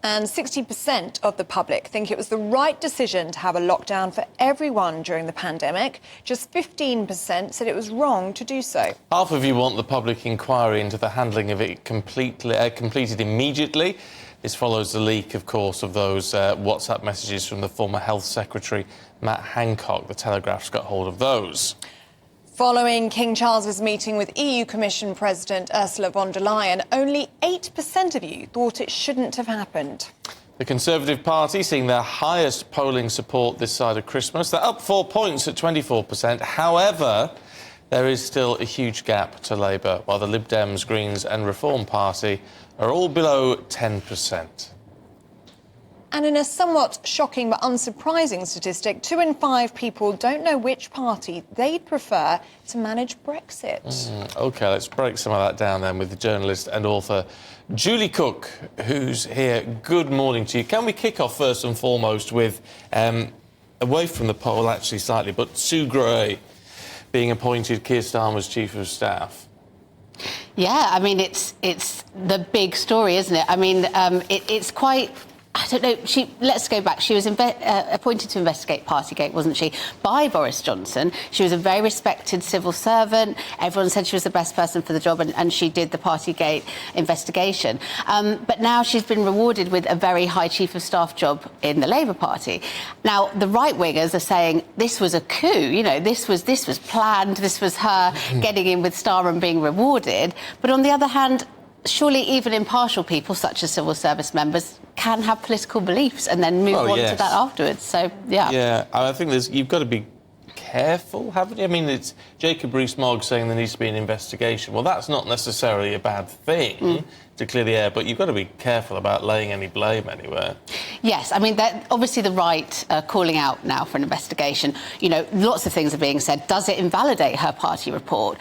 And 60% of the public think it was the right decision to have a lockdown for everyone during the pandemic. Just 15% said it was wrong to do so. Half of you want the public inquiry into the handling of it completed immediately. This follows the leak, of course, of those WhatsApp messages from the former Health Secretary, Matt Hancock. The Telegraph's got hold of those. Following King Charles's meeting with EU Commission President Ursula von der Leyen, only 8% of you thought it shouldn't have happened. The Conservative Party seeing their highest polling support this side of Christmas. They're up 4 points at 24%. However, there is still a huge gap to Labour, while the Lib Dems, Greens and Reform Party are all below 10%. And in a somewhat shocking but unsurprising statistic, 2 in 5 people don't know which party they'd prefer to manage Brexit. OK, let's break some of that down then with the journalist and author Julie Cook, who's here. Good morning to you. Can we kick off first and foremost with, away from the poll actually slightly, but Sue Gray being appointed Keir Starmer's Chief of Staff? Yeah, I mean, it's the big story, isn't it? I mean, it's quite... I don't know, let's go back. She was appointed to investigate partygate, wasn't she, by Boris Johnson. She was a very respected civil servant. Everyone said she was the best person for the job, and she did the partygate investigation. But now she's been rewarded with a very high Chief of Staff job in the Labour Party. Now, the right-wingers are saying this was a coup, you know, this was planned, this was her getting in with Starmer and being rewarded. But on the other hand, surely even impartial people, such as civil service members, can have political beliefs and then move on to that afterwards. So, yeah. Yeah, I think you've got to be careful, haven't you? I mean, it's Jacob Rees-Mogg saying there needs to be an investigation. Well, that's not necessarily a bad thing to clear the air, but you've got to be careful about laying any blame anywhere. Yes, I mean, obviously the right calling out now for an investigation. You know, lots of things are being said. Does it invalidate her party report?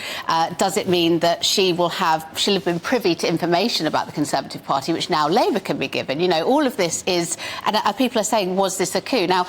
Does it mean that she'll have been privy to information about the Conservative Party, which now Labour can be given? You know, all of this is... And people are saying, was this a coup? Now,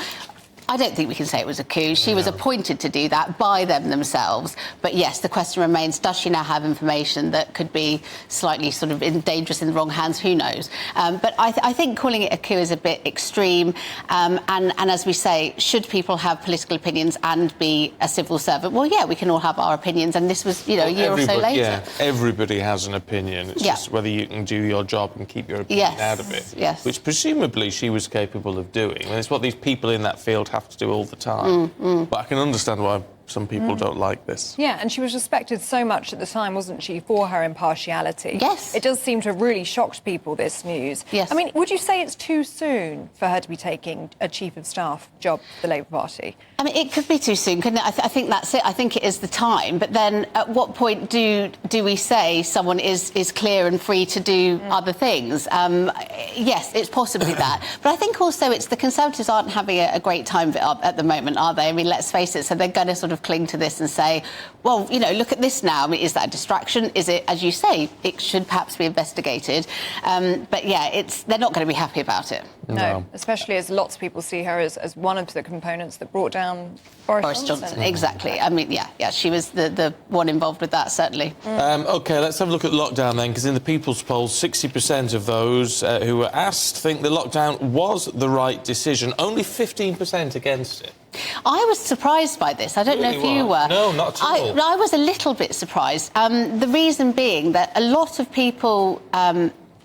I don't think we can say it was a coup. She was appointed to do that by them themselves. But yes, the question remains, does she now have information that could be slightly sort of dangerous in the wrong hands? Who knows? But I think calling it a coup is a bit extreme. And as we say, should people have political opinions and be a civil servant? Well, yeah, we can all have our opinions. And this was, you know, a year or so later. Yeah, everybody has an opinion. It's just whether you can do your job and keep your opinion out of it. Yes. Which presumably she was capable of doing. And it's what these people in that field have to do all the time. But I can understand why some people don't like this. Yeah, and she was respected so much at the time, wasn't she, for her impartiality? Yes. It does seem to have really shocked people, this news. Yes. I mean, would you say it's too soon for her to be taking a Chief of Staff job for the Labour Party? I mean, it could be too soon, couldn't it? I think that's it. I think it is the time. But then at what point do we say someone is clear and free to do other things? Yes, it's possibly that. But I think also it's the Conservatives aren't having a great time at the moment, are they? I mean, let's face it. So they're going to sort of cling to this and say, well, you know, look at this now. I mean, is that a distraction? Is it, as you say, it should perhaps be investigated? But yeah, they're not going to be happy about it. No, especially as lots of people see her as one of the components that brought down Boris Johnson. Exactly. I mean, yeah, she was the one involved with that, certainly. OK, let's have a look at lockdown then, because in the People's Poll, 60% of those who were asked think the lockdown was the right decision. Only 15% against it. I was surprised by this. I don't know if you were. No, not at all. I was a little bit surprised. The reason being that a lot of people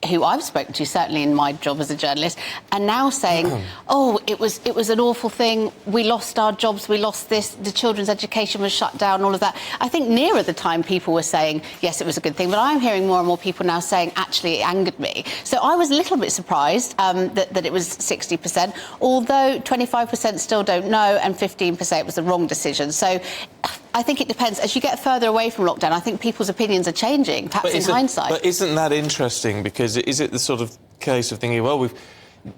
who I've spoken to, certainly in my job as a journalist, are now saying, oh, it was an awful thing, we lost our jobs, we lost this, the children's education was shut down, all of that. I think nearer the time people were saying, yes, it was a good thing, but I'm hearing more and more people now saying, actually, it angered me. So I was a little bit surprised that it was 60%, although 25% still don't know and 15% was the wrong decision. So I think it depends. As you get further away from lockdown, I think people's opinions are changing, perhaps in hindsight. But isn't that interesting? Because is it the sort of case of thinking, well,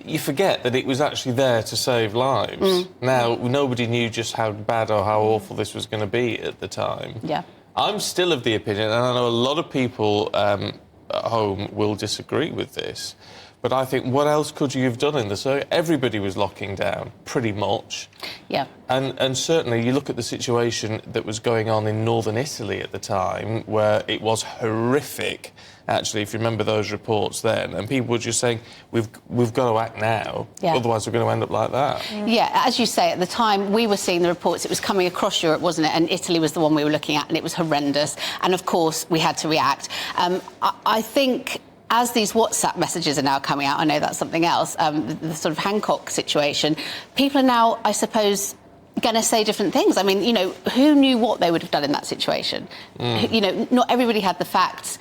you forget that it was actually there to save lives. Now, nobody knew just how bad or how awful this was going to be at the time. Yeah. I'm still of the opinion, and I know a lot of people at home will disagree with this, But I think, what else could you have done in the circuit? Everybody was locking down, pretty much. Yeah. And certainly, you look at the situation that was going on in northern Italy at the time, where it was horrific, actually, if you remember those reports then, and people were just saying, we've got to act now, otherwise we're going to end up like that. Yeah, as you say, at the time, we were seeing the reports, it was coming across Europe, wasn't it? And Italy was the one we were looking at, and it was horrendous. And, of course, we had to react. I think, as these WhatsApp messages are now coming out, I know that's something else, the sort of Hancock situation, people are now, I suppose, going to say different things. I mean, you know, who knew what they would have done in that situation? You know, not everybody had the facts.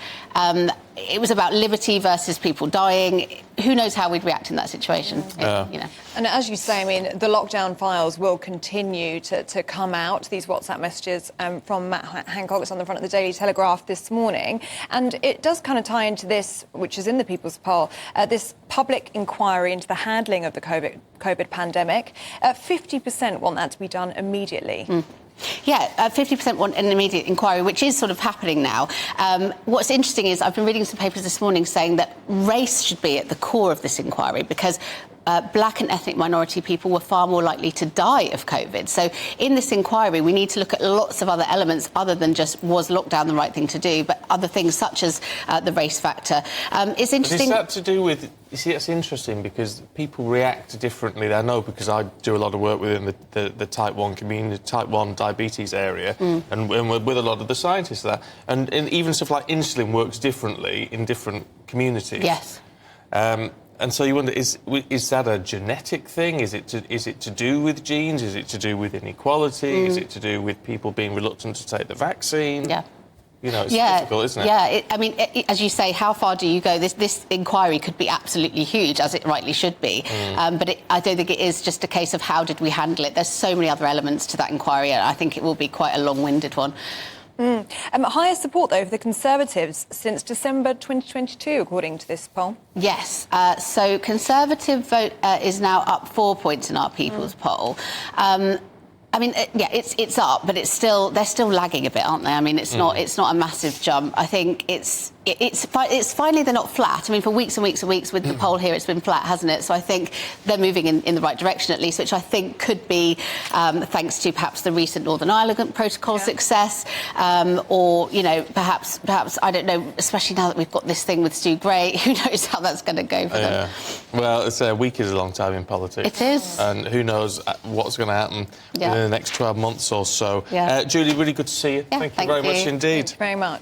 It was about liberty versus people dying. Who knows how we'd react in that situation? You know. And as you say, I mean, the lockdown files will continue to come out, these WhatsApp messages from Matt Hancock. It's on the front of the Daily Telegraph this morning. And it does kind of tie into this, which is in the People's Poll, this public inquiry into the handling of the COVID pandemic. 50% want that to be done immediately. Yeah, 50% want an immediate inquiry, which is sort of happening now. What's interesting is I've been reading some papers this morning saying that race should be at the core of this inquiry because black and ethnic minority people were far more likely to die of COVID. So in this inquiry, we need to look at lots of other elements other than just was lockdown the right thing to do, but other things such as the race factor. It's interesting. But is that to do with... You see, it's interesting because people react differently. I know because I do a lot of work within the type 1 community, type 1 diabetes area, and we're with a lot of the scientists there. And even stuff like insulin works differently in different communities. Yes. And so you wonder, is that a genetic thing? Is it to do with genes? Is it to do with inequality? Is it to do with people being reluctant to take the vaccine? Yeah. You know, it's difficult, isn't it? Yeah, I mean, as you say, how far do you go? This inquiry could be absolutely huge, as it rightly should be. But I don't think it is just a case of how did we handle it. There's so many other elements to that inquiry, and I think it will be quite a long-winded one. Highest support, though, for the Conservatives since December 2022, according to this poll. Yes. So Conservative vote is now up 4 points in our People's Poll. I mean, yeah, it's up, but they're still lagging a bit, aren't they? I mean, it's not a massive jump. I think it's finally they're not flat. I mean, for weeks and weeks and weeks with the poll here, it's been flat, hasn't it? So I think they're moving in the right direction at least, which I think could be thanks to perhaps the recent Northern Ireland Protocol success, or you know, perhaps I don't know. Especially now that we've got this thing with Stu Gray, who knows how that's going to go for them? Well, it's a week is a long time in politics. It is, and who knows what's going to happen within the next 12 months or so. Julie, really good to see you. Yeah, thank you very much indeed. Thank you very much.